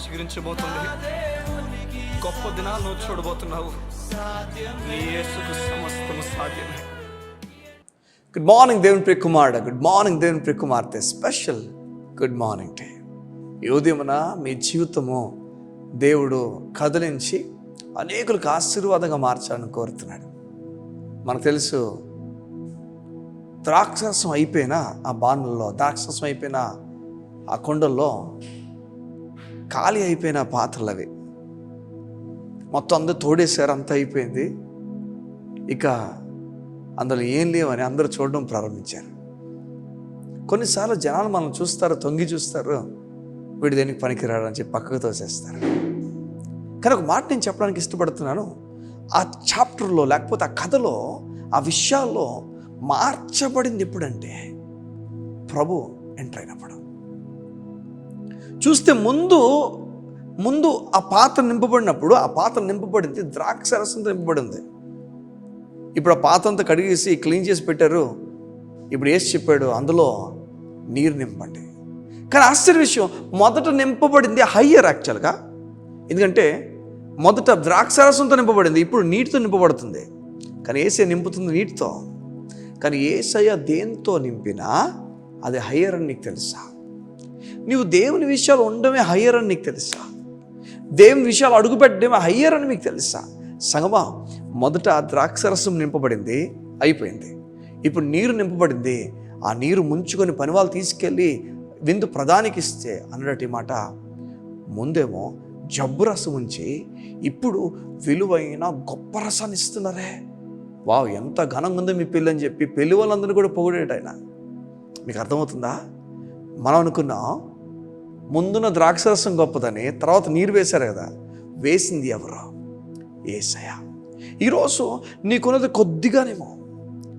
చిగురించబోతుంది. గొప్ప దినాలు నువ్వు చూడబోతున్నావు. నీ యేసుకు సమస్తము సాధ్యమే. గుడ్ మార్నింగ్ దేవుని ప్రియ కుమారుడు, గుడ్ మార్నింగ్ దేవుని ప్రియ కుమార్తె, స్పెషల్ గుడ్ మార్నింగ్ డే. ఈ ఉదయమున మీ జీవితము దేవుడు కదిలించి అనేకులకు ఆశీర్వాదంగా మార్చాలని కోరుతున్నాడు. మనకు తెలుసు, ద్రాక్షరసం అయిపోయిన ఆ బాణల్లో, ద్రాక్షరసం అయిపోయిన ఆ కొండల్లో ఖాళీ అయిపోయిన పాత్రలు అవి మొత్తం అందరూ తోడేశారు, అంతా అయిపోయింది. ఇక అందులో ఏం లేవని అందరూ చూడడం ప్రారంభించారు. కొన్నిసార్లు జనాలు మనం చూస్తారు, తొంగి చూస్తారు, వీడు దేనికి పనికిరాడు అని చెప్పి పక్కకు తోసేస్తారు. కానీ ఒక మాట నేను చెప్పడానికి ఇష్టపడుతున్నాను. ఆ చాప్టర్లో లేకపోతే ఆ కథలో ఆ విషయాల్లో మార్చబడింది ఎప్పుడంటే ప్రభు ఎంటర్ అయినప్పుడు. చూస్తే ముందు ఆ పాత్ర నింపబడినప్పుడు, ఆ పాత్ర నింపబడింది ద్రాక్షరసంతో నింపబడింది. ఇప్పుడు ఆ పాత్ర అంతా కడిగేసి క్లీన్ చేసి పెట్టారు. ఇప్పుడు ఏసి చెప్పాడు, అందులో నీరు నింపండి. కానీ ఆశ్చర్య విషయం, మొదట నింపబడింది హయ్యర్ యాక్చువల్గా. ఎందుకంటే మొదట ద్రాక్షరసంతో నింపబడింది, ఇప్పుడు నీటితో నింపబడుతుంది. కానీ ఏసయ్య నింపుతుంది నీటితో. కానీ ఏసయ్య దేంతో నింపినా అది హయ్యర్ అని నీకు తెలుసా? నీవు దేవుని విషయాలు ఉండడమే హయ్యర్ అని నీకు తెలుసా? దేవుని విషయాలు అడుగుపెట్టడమే హయ్యర్ అని మీకు తెలుసా? సంగమా, మొదట ద్రాక్షరసం నింపబడింది, అయిపోయింది. ఇప్పుడు నీరు నింపబడింది. ఆ నీరు ముంచుకొని పనివాళ్ళు తీసుకెళ్ళి విందు ప్రధానికి ఇస్తే అన్నటి మాట, ముందేమో జబ్బు రసం ఉంచి ఇప్పుడు విలువైన గొప్ప రసాన్ని ఇస్తున్నారే. వావ్, ఎంత ఘనంగా ఉందో మీ పెళ్ళి అని చెప్పి పెళ్లి వాళ్ళందరూ కూడా పొగిడేట ఆయన. మీకు అర్థమవుతుందా? మనం అనుకున్నాం ముందున్న ద్రాక్షరసం గొప్పదని, తర్వాత నీరు వేశారు కదా. వేసింది ఎవరు? యేసయ్య. ఈరోజు నీకున్నది కొద్దిగానేమో,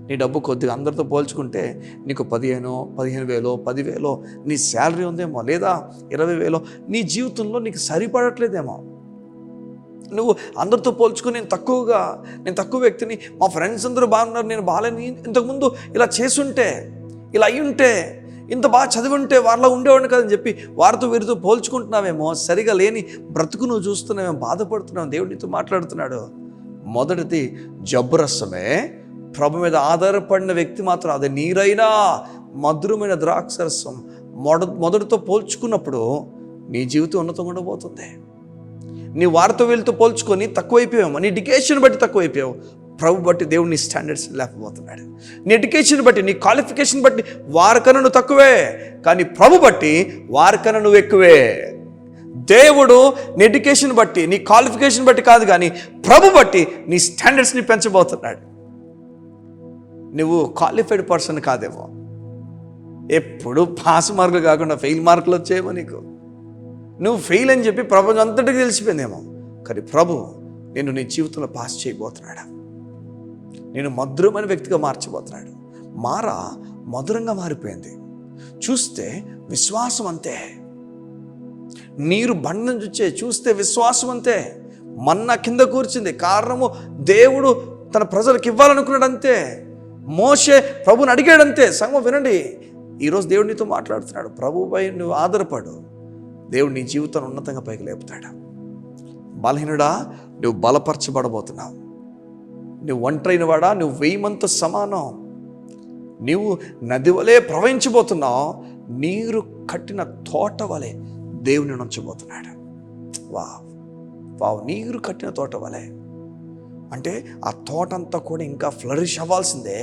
నీ డబ్బు కొద్దిగా అందరితో పోల్చుకుంటే నీకు 15,000, 15,000, 10,000 నీ శాలరీ ఉందేమో, లేదా 20,000 నీ జీవితంలో నీకు సరిపడట్లేదేమో. నువ్వు అందరితో పోల్చుకుని నేను తక్కువ వ్యక్తిని, మా ఫ్రెండ్స్ అందరూ బాగున్నారు, నేను బాగాలేని, ఇంతకుముందు ఇలా చేసుంటే, ఇలా అయి ఉంటే, ఇంత బాగా చదివి ఉంటే వారిలో ఉండేవాడిని కదని చెప్పి వారితో వీరితో పోల్చుకుంటున్నావేమో. సరిగా లేని బ్రతుకు నువ్వు చూస్తున్నావేమో, బాధపడుతున్నావు. దేవుడు నీతో మాట్లాడుతున్నాడు. మొదటిది జబ్బు రసమే. ప్రభు మీద ఆధారపడిన వ్యక్తి మాత్రం అది నీరైనా మధురమైన ద్రాక్షరసం మొదటితో పోల్చుకున్నప్పుడు నీ జీవితం ఉన్నతంగా ఉండబోతుంది. నీ వారితో వీళ్ళతో పోల్చుకొని తక్కువైపోయావు, నీ ఎడ్యుకేషన్ బట్టి తక్కువైపోయావు. ప్రభు బట్టి దేవుడు నీ స్టాండర్డ్స్ లేకపోతున్నాడు. నీ ఎడ్యుకేషన్ బట్టి, నీ క్వాలిఫికేషన్ బట్టి వారికన్నా నువ్వు తక్కువే, కానీ ప్రభు బట్టి వారికన్నా నువ్వు ఎక్కువే. దేవుడు నీ ఎడ్యుకేషన్ బట్టి, నీ క్వాలిఫికేషన్ బట్టి కాదు, కానీ ప్రభు బట్టి నీ స్టాండర్డ్స్ని పెంచబోతున్నాడు. నువ్వు క్వాలిఫైడ్ పర్సన్ కాదేమో, ఎప్పుడు పాస్ మార్కులు కాకుండా ఫెయిల్ మార్కులు వచ్చేమో నీకు. నువ్వు ఫెయిల్ అని చెప్పి ప్రపంచం అంతటికి తెలిసిపోయిందేమో. కానీ ప్రభు నేను నీ జీవితంలో పాస్ చేయబోతున్నాడు. నేను మధురమైన వ్యక్తిగా మార్చబోతున్నాడు. మధురంగా మారిపోయింది. చూస్తే విశ్వాసం అంతే. నీరు బండను చూస్తే విశ్వాసం అంతే. మన్నా కింద కూర్చుంది, కారణము దేవుడు తన ప్రజలకు ఇవ్వాలనుకున్నాడు అంతే. మోషే ప్రభుని అడిగాడంతే. సంగం వినండి, ఈరోజు దేవుడు నీతో మాట్లాడుతున్నాడు. ప్రభుపై నువ్వు ఆధారపడు, దేవుడు నీ జీవితాన్ని ఉన్నతంగా పైకి లేపుతాడు. బలహీనుడా, నువ్వు బలపరచబడబోతున్నావు. నువ్వు ఒంటరైన వాడా, నువ్వు 1000 మందితో సమానం. నీవు నది వలె ప్రవహించబోతున్నావు. నీరు కట్టిన తోట వలె దేవుని ఉంచబోతున్నాడు. వావ్, నీరు కట్టిన తోట వలె అంటే ఆ తోట అంతా కూడా ఇంకా ఫ్లరిష్ అవ్వాల్సిందే.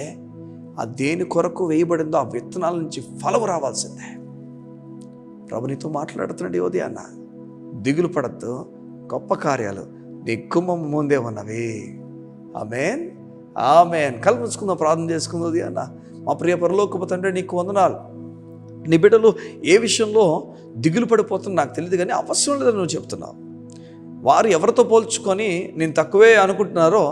ఆ దేని కొరకు వేయబడిందో ఆ విత్తనాల నుంచి ఫలం రావాల్సిందే. ప్రభునితో మాట్లాడుతున్నాడు ఈ ఉదయాన్న. దిగులు పడద్దు, గొప్ప కార్యాలు నీ గుమ్మం ముందే ఉన్నవి. ఆమేన్, ఆమేన్. కళ్ళు మూసుకుందాం, ప్రార్థన చేసుకుందాం. ఉదయాన్న మా ప్రియ పరలోకపు తండ్రి, నీకు వందనాలు. నీ బిడ్డలు ఏ విషయంలో దిగులు పడిపోతున్నా నాకు తెలియదు, కానీ అవసరం లేదని నువ్వు చెప్తున్నావు. వారు ఎవరితో పోల్చుకొని నేను తక్కువే అనుకుంటున్నారో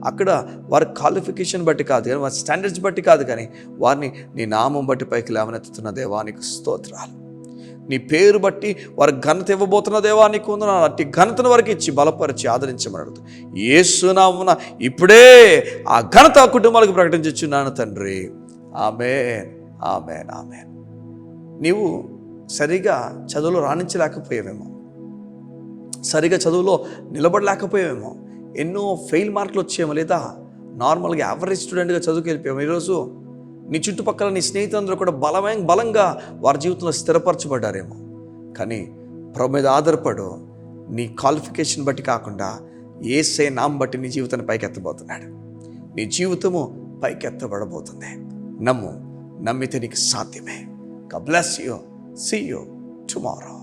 అక్కడ వారి క్వాలిఫికేషన్ బట్టి కాదు, కానీ వారి స్టాండర్డ్స్ బట్టి కాదు, కానీ వారిని నీ నామం బట్టి పైకి లేవనెత్తుతున్న దేవానికి స్తోత్రాలు. నీ పేరు బట్టి వారి ఘనత ఇవ్వబోతున్న దేవానికి వందనాలు. అట్టి ఘనతను వరకు ఇచ్చి బలపరిచి ఆదరించమన్నాడు. యేసు నామమున ఇప్పుడే ఆ ఘనత ఆ కుటుంబాలకు ప్రకటించుచున్నాను తండ్రి. ఆమేన్, ఆమేన్, ఆమేన్. నీవు సరిగా చదువులో రాణించలేకపోయావేమో, సరిగా చదువులో నిలబడలేకపోయామేమో, ఎన్నో ఫెయిల్ మార్కులు వచ్చేమో, లేదా నార్మల్గా యావరేజ్ స్టూడెంట్గా చదువుకు వెళ్ళిపోయాము. ఈరోజు నీ చుట్టుపక్కల నీ స్నేహితులందరూ కూడా బలంగా వారి జీవితంలో స్థిరపరచబడ్డారేమో. కానీ ప్రభు మీద ఆధారపడు. నీ క్వాలిఫికేషన్ బట్టి కాకుండా యేసే నామం బట్టి నీ జీవితాన్ని పైకెత్తబోతున్నాడు. నీ జీవితము పైకెత్తబడబోతుంది. నమ్మితే నీకు సాధ్యమే. God bless you. See you tomorrow.